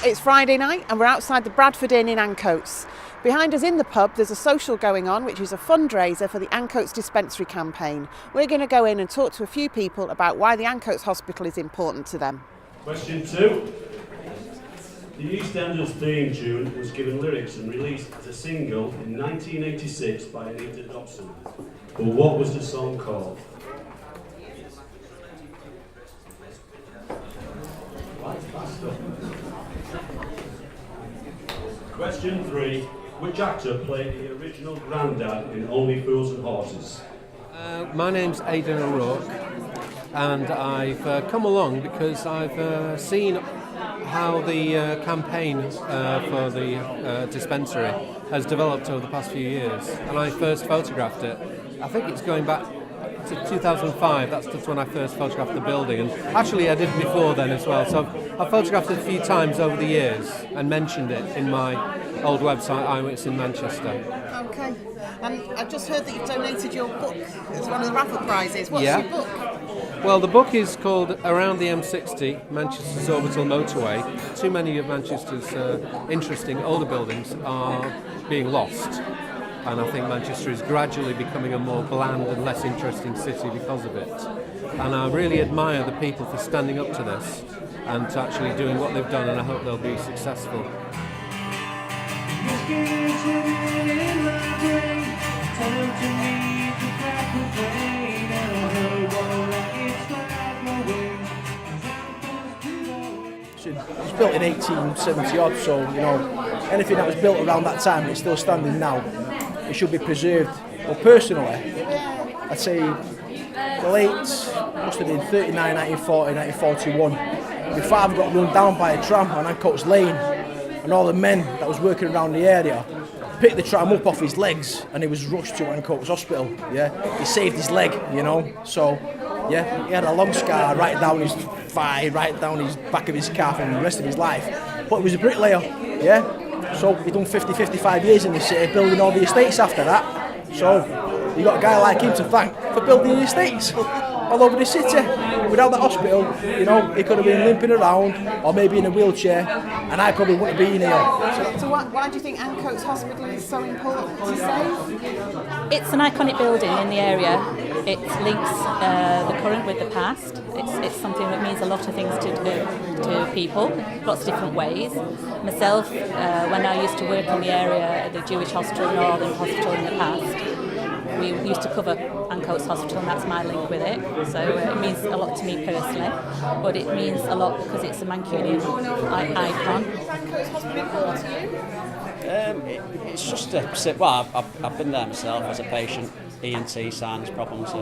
It's Friday night and we're outside the Bradford Inn in Ancoats. Behind us in the pub there's a social going on which is a fundraiser for the Ancoats Dispensary campaign. We're going to go in and talk to a few people about why the Ancoats Hospital is important to them. Question 2. The EastEnders theme tune was given lyrics and released as a single in 1986 by Anita Dobson. But what was the song called? Question 3. Which actor played the original Grandad in Only Fools and Horses? My name's Aidan O'Rourke, and I've come along because I've seen how the campaign for the dispensary has developed over the past few years, and I first photographed it. I think it's going back to 2005. That's just when I first photographed the building, and actually I did before then as well. So I've photographed it a few times over the years and mentioned it in my old website, Ancoats in Manchester. Okay, and I've just heard that you've donated your book as one of the raffle prizes. What's your book? Well, the book is called Around the M60, Manchester's Orbital Motorway. Too many of Manchester's interesting older buildings are being lost, and I think Manchester is gradually becoming a more bland and less interesting city because of it. And I really admire the people for standing up to this and to actually doing what they've done, and I hope they'll be successful. It was built in 1870 odd, so anything that was built around that time and it's still standing now, it should be preserved. Well, personally, I'd say the late, must have been 39, 1940, 1941, my father got run down by a tram on Ancoats Lane, and all the men that was working around the area picked the tram up off his legs and he was rushed to Ancoats Hospital. He saved his leg, so he had a long scar right down his thigh, right down his back of his calf and the rest of his life. But he was a bricklayer, so he done 55 years in the city building all the estates after that. So you got a guy like him to thank for building the estates all over the city. Without that hospital, he could have been limping around or maybe in a wheelchair, and I probably wouldn't have been here. So why do you think Ancoats Hospital is so important to save? It's an iconic building in the area. It links the current with the past. It's something that means a lot of things to people, lots of different ways. Myself, when I used to work in the area at the Jewish Hospital, Northern Hospital in the past, we used to cover Ancoats Hospital, and that's my link with it. So it means a lot to me personally, but it means a lot because it's a Mancunian icon. Ancoats Hospital important to you? It's just I've been there myself as a patient. ENT sinus problems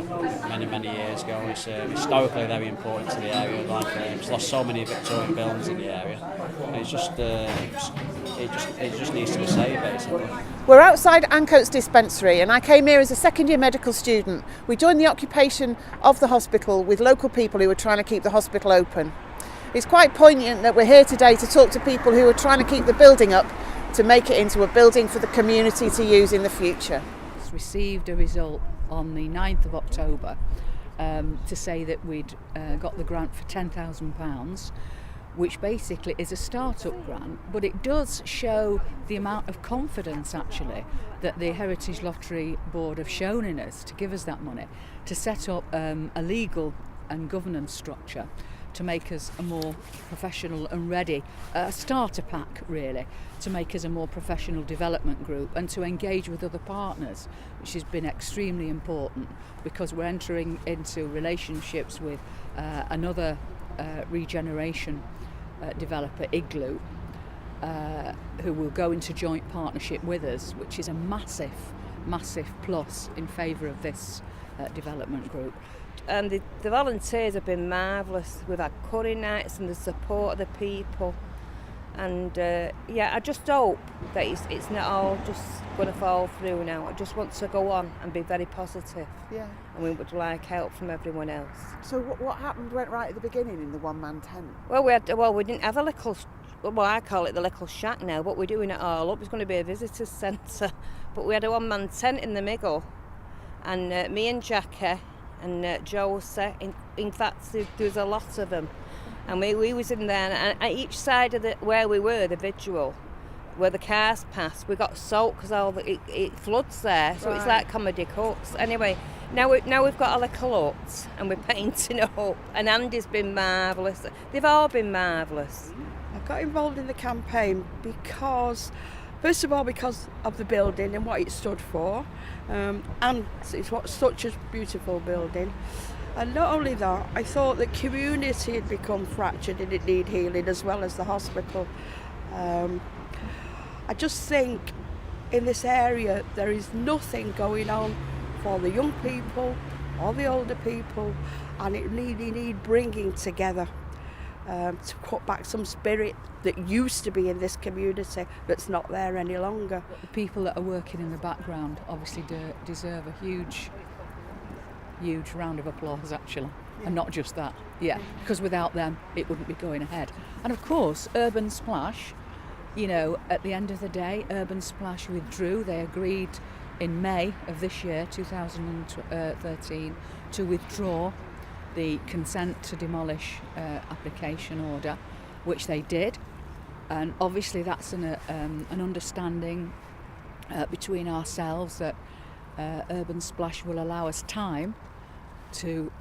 many years ago. It's historically very important to the area. It's lost so many Victorian buildings in the area. And it just needs to be saved, basically. We're outside Ancoats Dispensary, and I came here as a second-year medical student. We joined the occupation of the hospital with local people who were trying to keep the hospital open. It's quite poignant that we're here today to talk to people who are trying to keep the building up to make it into a building for the community to use in the future. Received a result on the 9th of October to say that we'd got the grant for £10,000, which basically is a start-up grant, but it does show the amount of confidence actually that the Heritage Lottery Board have shown in us to give us that money to set up a legal and governance structure to make us a more professional and ready, a starter pack really, to make us a more professional development group and to engage with other partners, which has been extremely important because we're entering into relationships with another regeneration developer, Igloo, who will go into joint partnership with us, which is a massive plus in favour of this development group. And the volunteers have been marvellous. We've had curry nights and the support of the people. And I just hope that it's not all just going to fall through now. I just want to go on and be very positive. Yeah. And we would like help from everyone else. So what happened went right at the beginning in the one-man tent? Well, we didn't have a little, I call it the little shack now, but we're doing it all up. It's going to be a visitor's centre. But we had a one-man tent in the middle. And me and Jackie and Josie, in fact there was a lot of them, And we was in there, and at each side of where we were, the vigil, where the cars passed, we got soaked because it floods there, so it's like comedy cuts. Anyway, now we've got a little hut and we're painting it up, and Andy's been marvellous. They've all been marvellous. I got involved in the campaign because, first of all, because of the building and what it stood for, and it's such a beautiful building. And not only that, I thought the community had become fractured and it needed healing as well as the hospital. I just think in this area there is nothing going on for the young people or the older people, and it really need bringing together to cut back some spirit that used to be in this community that's not there any longer. The people that are working in the background obviously deserve a huge round of applause, actually. And not just that, because without them it wouldn't be going ahead. And of course, Urban Splash, you know, at the end of the day, Urban Splash withdrew. They agreed in May of this year, 2013, to withdraw the consent to demolish application order, which they did. And obviously that's an understanding between ourselves that Urban Splash will allow us time to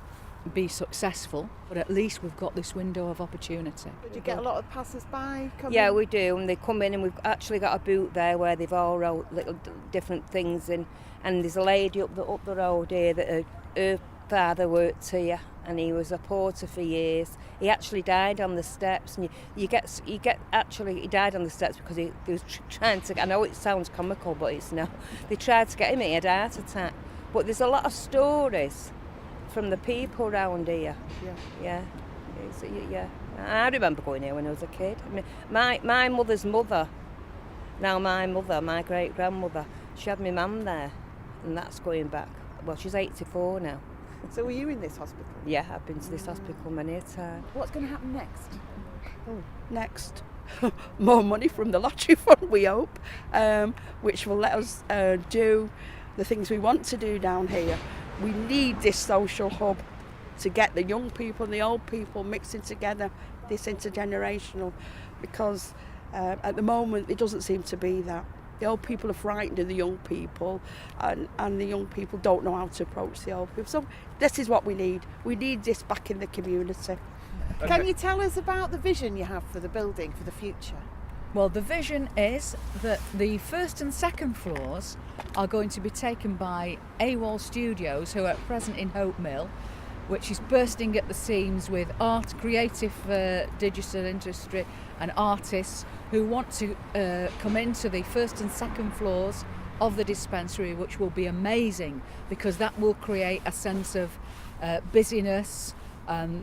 be successful, but at least we've got this window of opportunity. Did you get a lot of passers-by coming? Yeah, we do, and they come in, and we've actually got a booth there where they've all wrote little different things in, and there's a lady up the road here that her father worked here, and he was a porter for years. He actually died on the steps, and he died on the steps because he was trying to, I know it sounds comical, but it's not. They tried to get him, he had a heart attack. But there's a lot of stories from the people around here. Yeah. I remember going here when I was a kid. I mean, my mother's mother, now my great-grandmother, she had my mum there, and that's going back, well, she's 84 now. So were you in this hospital? Yeah, I've been to this hospital many a time. What's going to happen next? Next, more money from the lottery fund, we hope, which will let us do the things we want to do down here. We need this social hub to get the young people and the old people mixing together, this intergenerational, because at the moment it doesn't seem to be that. The old people are frightened of the young people, and the young people don't know how to approach the old people. So this is what we need. We need this back in the community. Can you tell us about the vision you have for the building for the future? Well, the vision is that the first and second floors are going to be taken by AWOL Studios, who are at present in Hope Mill, which is bursting at the seams with art, creative digital industry and artists who want to come into the first and second floors of the dispensary, which will be amazing because that will create a sense of busyness.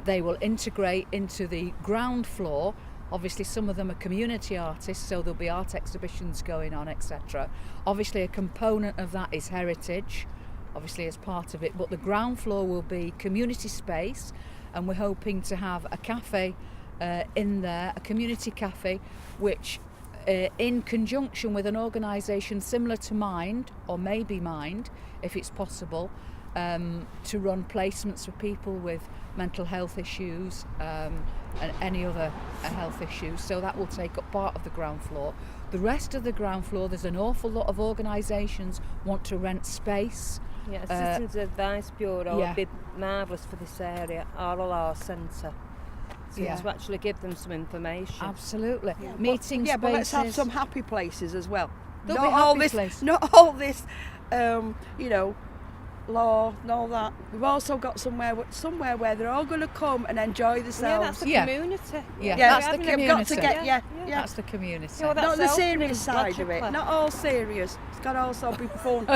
They will integrate into the ground floor. Obviously some of them are community artists, so there'll be art exhibitions going on, etc. Obviously a component of that is heritage, obviously as part of it, but the ground floor will be community space, and we're hoping to have a cafe in there, a community cafe, which in conjunction with an organisation similar to Mind, or maybe Mind, if it's possible, to run placements for people with mental health issues and any other health issues. So that will take up part of the ground floor. The rest of the ground floor, there's an awful lot of organisations want to rent space. Yeah, Citizens Advice Bureau would be marvellous for this area, RLR Centre. So to actually give them some information. Absolutely. Meeting spaces. But let's have some happy places as well. Not all this, law and all that. We've also got somewhere where they're all going to come and enjoy themselves. Yeah, that's the community. That's the community. You've got to get, That's the community. Yeah, well, not the serious side of it. Not all serious. It's got to also be fun.